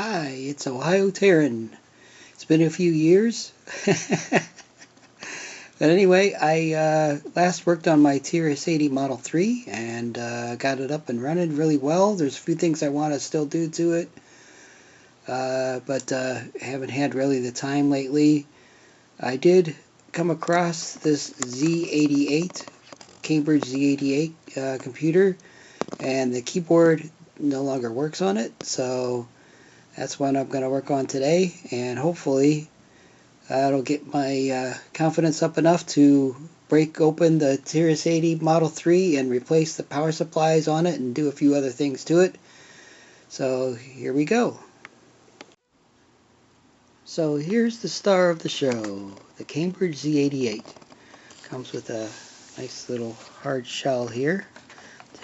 Hi, it's Ohio Terran. It's been a few years. But anyway, I last worked on my TRS-80 Model 3 and got it up and running really well. There's a few things I want to still do to it, but haven't had really the time lately. I did come across this Z88, Cambridge Z88 computer, and the keyboard no longer works on it, so that's what I'm going to work on today, and hopefully it'll get my confidence up enough to break open the TRS-80 Model 3 and replace the power supplies on it and do a few other things to it. So here we go. So here's the star of the show, the Cambridge Z88. Comes with a nice little hard shell here.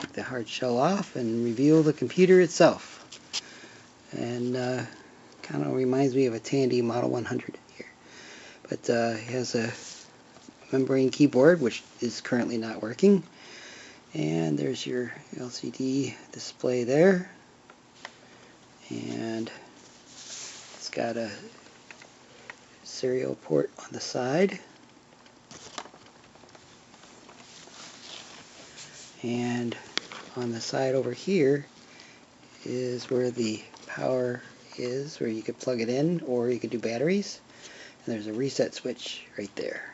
Take the hard shell off and reveal the computer itself. And kind of reminds me of a Tandy Model 100 here. But it has a membrane keyboard, which is currently not working. And there's your LCD display there. And it's got a serial port on the side. And on the side over here is where the power is, where you could plug it in or you could do batteries. And there's a reset switch right there.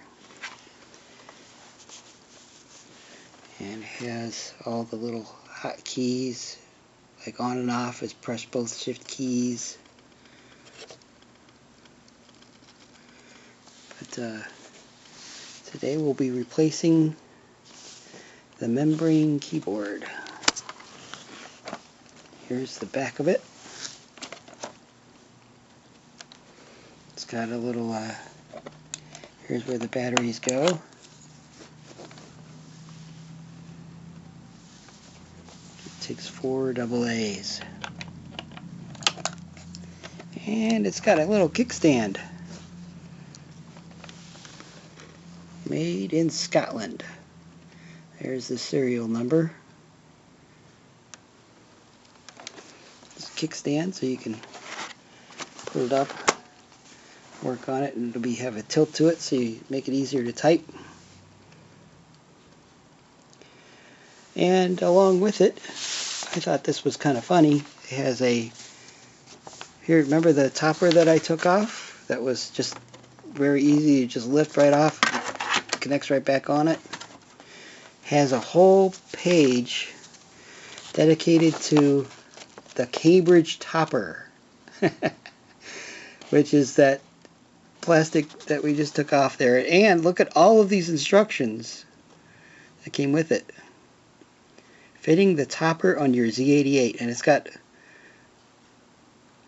And it has all the little hotkeys, like on and off is press both shift keys. But today we'll be replacing the membrane keyboard. Here's the back of it. It's got a little, here's where the batteries go. It takes 4 AA's. And it's got a little kickstand. Made in Scotland. There's the serial number. This kickstand, so you can put it up, work on it, and it'll have a tilt to it, so you make it easier to type. And along with it, I thought this was kind of funny. It has a, here, remember the topper that I took off? That was just very easy to just lift right off. It connects right back on it. Has a whole page dedicated to the Cambridge topper, which is that plastic that we just took off there. And look at all of these instructions that came with it. Fitting the topper on your Z88, and it's got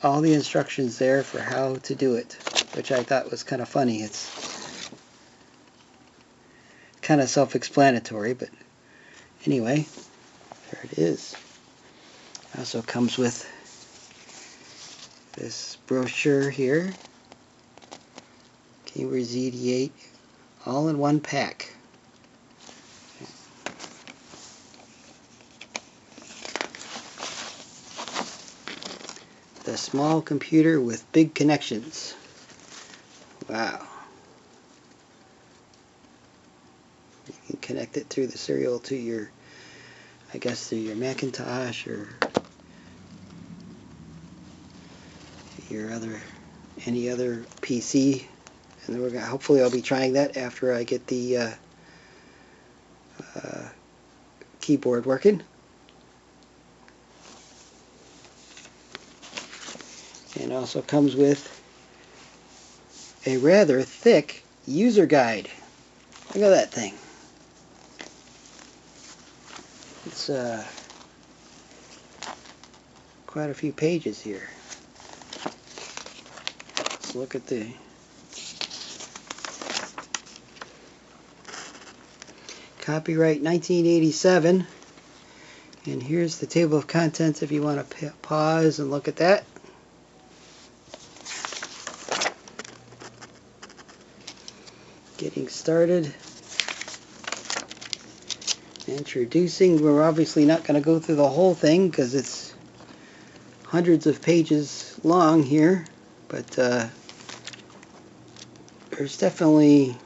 all the instructions there for how to do it, which I thought was kind of funny. It's kind of self-explanatory, but anyway, there it is. It also comes with this brochure here, Cambridge Z88, all in one pack. The small computer with big connections. Wow. You can connect it through the serial to your, I guess, through your Macintosh or your any other PC. And we're gonna, hopefully I'll be trying that after I get the keyboard working. And also comes with a rather thick user guide. Look at that thing. It's quite a few pages here. Let's look at the copyright 1987. And here's the table of contents if you want to pause and look at that. Getting started. Introducing, we're obviously not going to go through the whole thing because it's hundreds of pages long here, but there's definitely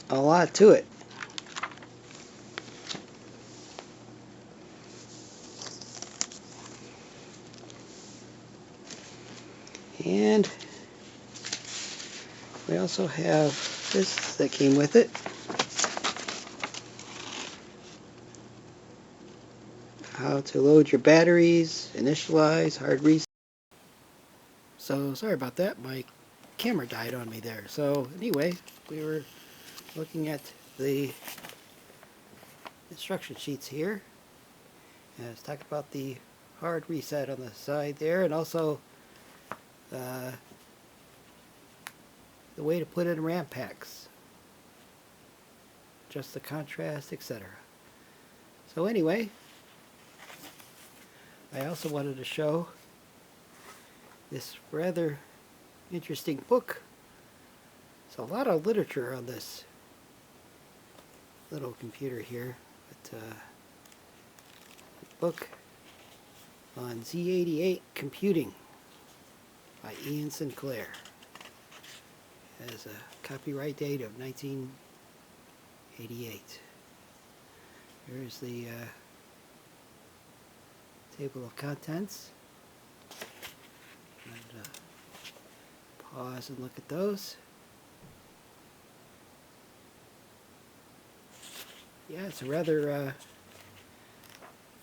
a lot to it. And we also have this that came with it. How to load your batteries, initialize, hard reset. So sorry about that, my camera died on me there. So anyway, we were looking at the instruction sheets here. And let's talk about the hard reset on the side there, and also the way to put in RAM packs, just the contrast, etc. So anyway, I also wanted to show this rather interesting book. There's a lot of literature on this little computer here, but book on Z88 computing by Ian Sinclair. It has a copyright date of 1988. Here's the table of contents. And, pause and look at those. Yeah, it's a rather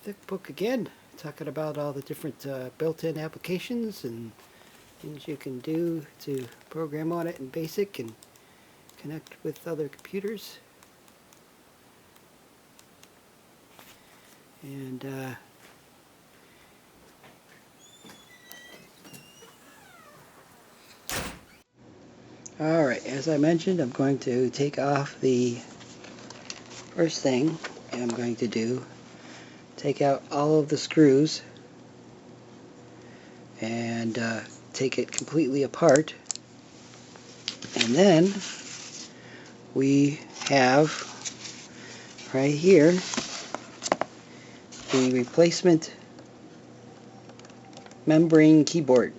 thick book again, talking about all the different built-in applications and things you can do to program on it in BASIC and connect with other computers. And alright, as I mentioned, I'm going to take off the first thing I'm going to do, take out all of the screws and take it completely apart. And then we have right here the replacement membrane keyboard.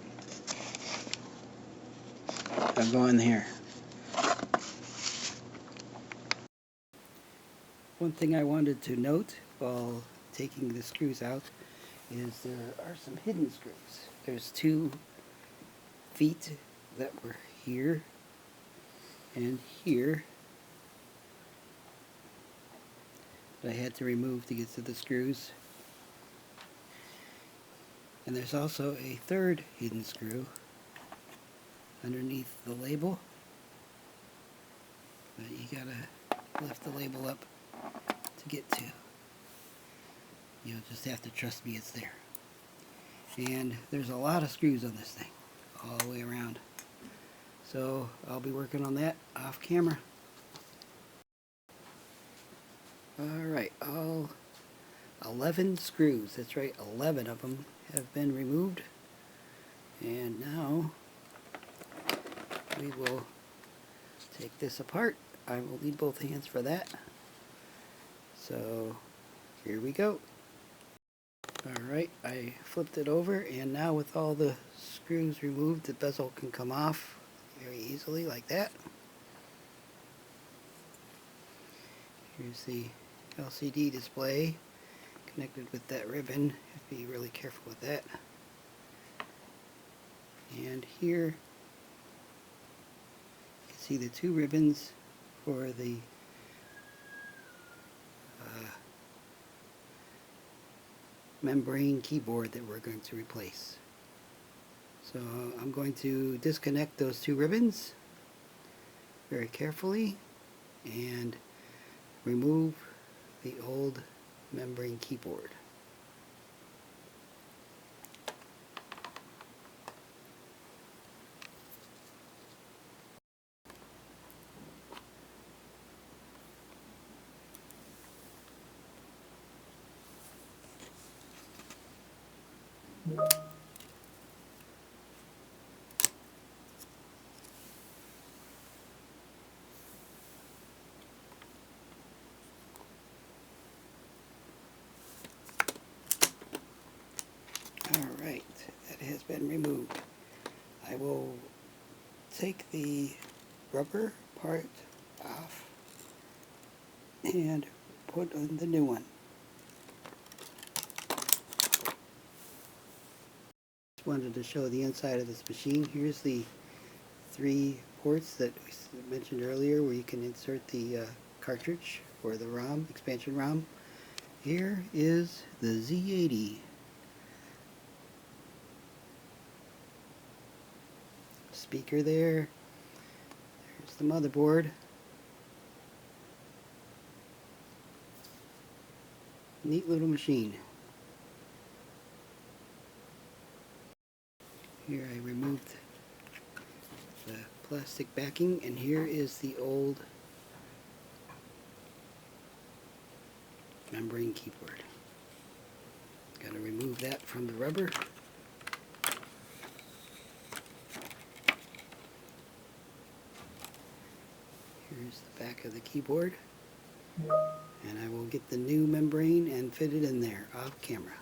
I'll go in here. One thing I wanted to note while taking the screws out is there are some hidden screws. There's two feet that were here and here that I had to remove to get to the screws. And there's also a third hidden screw underneath the label, but you gotta lift the label up to get to. You'll just have to trust me, it's there. And there's a lot of screws on this thing all the way around, so I'll be working on that off camera. Alright, all 11 screws, that's right, 11 of them have been removed, and now we will take this apart. I will need both hands for that. So here we go. Alright, I flipped it over, and now with all the screws removed, the bezel can come off very easily like that. Here's the LCD display connected with that ribbon. Have to be really careful with that. And here you can see the two ribbons for the membrane keyboard that we're going to replace. So I'm going to disconnect those two ribbons very carefully and remove the old membrane keyboard. Alright, that has been removed. I will take the rubber part off and put on the new one. Just wanted to show the inside of this machine. Here's the 3 ports that we mentioned earlier where you can insert the cartridge for the ROM, expansion ROM. Here is the Z80. Speaker there. There's the motherboard. Neat little machine. Here I removed the plastic backing, and here is the old membrane keyboard. Got to remove that from the rubber. Here's the back of the keyboard, and I will get the new membrane and fit it in there off camera.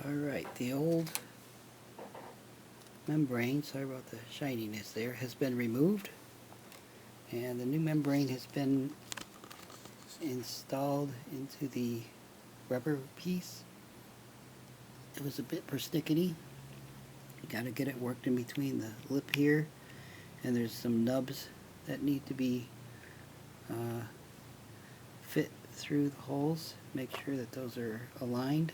Alright, the old membrane, sorry about the shininess there, has been removed, and the new membrane has been installed into the rubber piece. It was a bit persnickety. You got to get it worked in between the lip here, and there's some nubs that need to be fit through the holes. Make sure that those are aligned.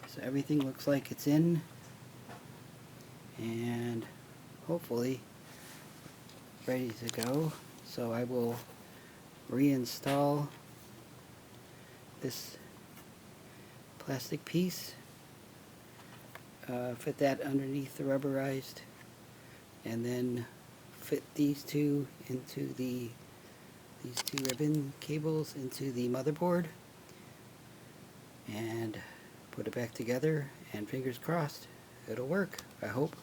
So everything looks like it's in, and hopefully ready to go. So I will reinstall this plastic piece, fit that underneath the rubberized, and then fit these two ribbon cables into the motherboard, and put it back together, and fingers crossed it'll work, I hope.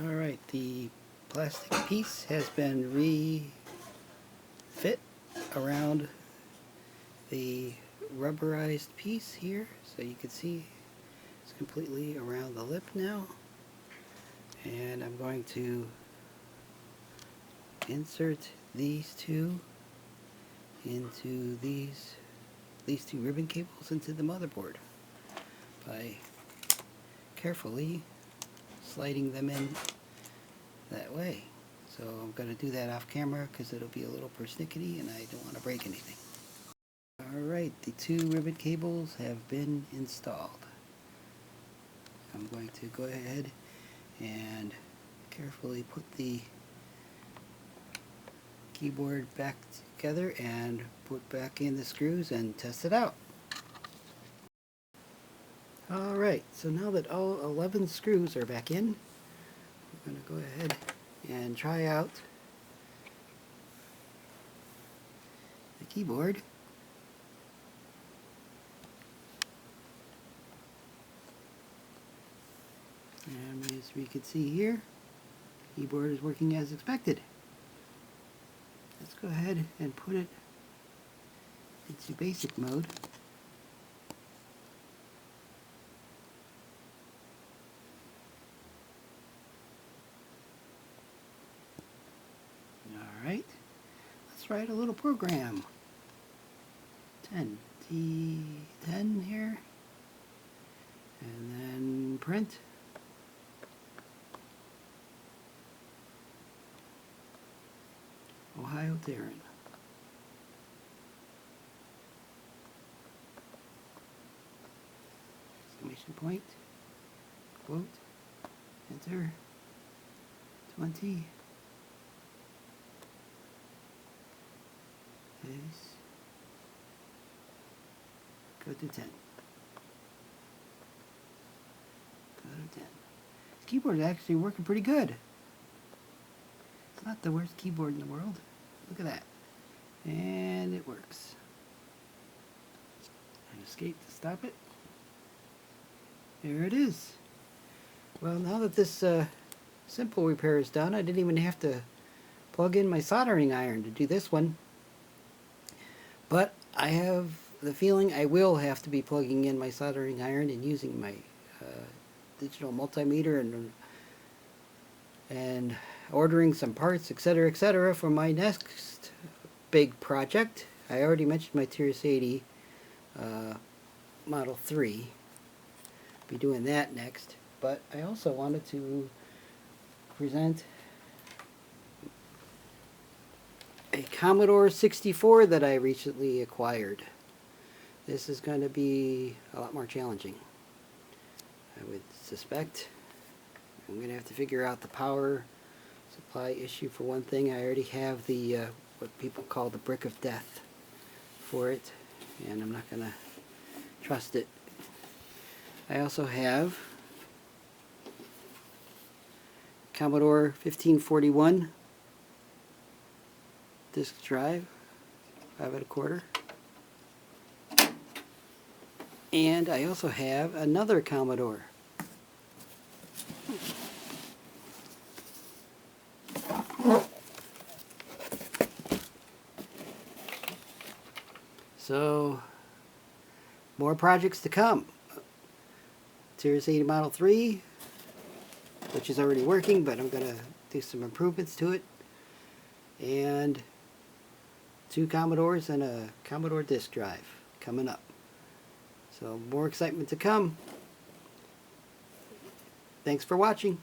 Alright, the plastic piece has been refit around the rubberized piece here, so you can see it's completely around the lip now. And I'm going to insert these two into these two ribbon cables into the motherboard by carefully sliding them in that way. So I'm going to do that off camera because it'll be a little persnickety and I don't want to break anything. Alright, the 2 ribbon cables have been installed. I'm going to go ahead and carefully put the keyboard back together and put back in the screws and test it out. Alright, so now that all 11 screws are back in, we're going to go ahead and try out the keyboard. And as we can see here, the keyboard is working as expected. Let's go ahead and put it into basic mode. Alright, let's write a little program. 10, T10 here, and then print. Ohio Terran. Exclamation point, quote, enter, 20, paste, go to 10. Go to 10. This keyboard is actually working pretty good. It's not the worst keyboard in the world. Look at that. And it works. And escape to stop it. There it is. Well, now that this simple repair is done, I didn't even have to plug in my soldering iron to do this one. But I have the feeling I will have to be plugging in my soldering iron and using my digital multimeter and ordering some parts, etc., for my next big project. I already mentioned my TRS-80 Model 3. Be doing that next, but I also wanted to present a Commodore 64 that I recently acquired. This is going to be a lot more challenging, I would suspect. I'm going to have to figure out the power supply issue for one thing. I already have the what people call the brick of death for it, and I'm not going to trust it. I also have Commodore 1541 disk drive, 5 1/4. And I also have another Commodore. So, more projects to come. TRS-80 Model 3, which is already working, but I'm going to do some improvements to it. And 2 Commodores and a Commodore disk drive coming up. So more excitement to come. Thanks for watching.